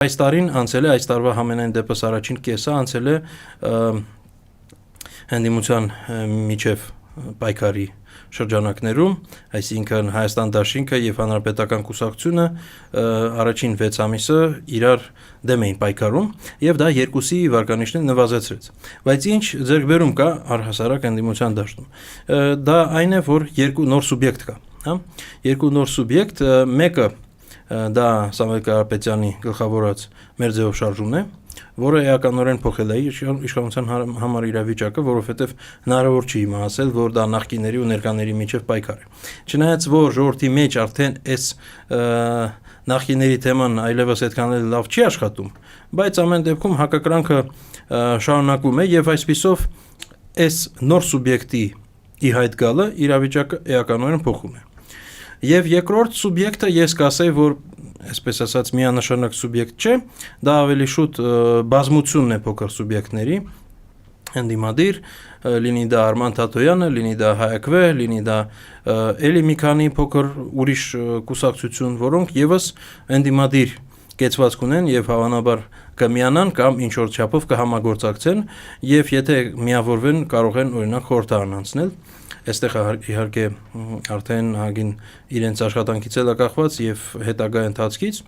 Այս տարին անցել է, այս տարվա համենայն դեպս առաջին կեսը անցել է հանդիմության միջև պայքարի շրջանակներում, այսինքն Հայաստան դաշինքը եւ Հանրապետական կուսակցությունը առաջին 6 ամիսը իրար դեմ էին պայքարում եւ դա երկուսի վարկանիշները նվազեցրեց։ Բայց ինչ ձեռքբերում կա առհասարակ հանդիմության դաշտում։ Դա այն է, որ երկու նոր սուբյեկտ կա, հա? Երկու նոր սուբյեկտ, մեկը դա Սամվել Կարապետյանի գլխավորած մեր ձևով շարժումն է, որը էականորեն փոխել է իշխանության համար իրավիճակը, որովհետև հնարավոր չի իմացել, որ դա նախկիների ու ներկաների միջև պայքար է։ Չնայած որ ժողովրդի մեջ արդեն այս նախկիների թեման այլևս այդքան լավ չի աշխատում, բայց ամեն դեպքում հակակրանքը շարունակվում է եւ այսպիսով այս նոր սուբյեկտի ի հայտ գալը իրավիճակը էականորեն փոխում է։ Եվ երկրորդ սուբյեկտը ես կասեի, որ այսպես ասած միանշանակ սուբյեկտ չէ, դա ավելի շուտ բազմությունն է փոքր սուբյեկտների, ընդդիմադիր, լինի դա Արման Թաթոյանը, լինի դա Հայակվե, լինի դա էլի մի քանի փոքր ուրիշ կուսակցություն, որոնք եւս ընդդիմադիր կեցվածք ունեն եւ հավանաբար կմիանան կամ ինչ որ չափով կհամագործակցեն եւ եթե միավորվեն կարող են օրինակ խորհրդարան անցնել։ Այստեղ իհարկե արդեն հագին իրենց աշխատանքից էլ կախված եւ հետագա ընթացքից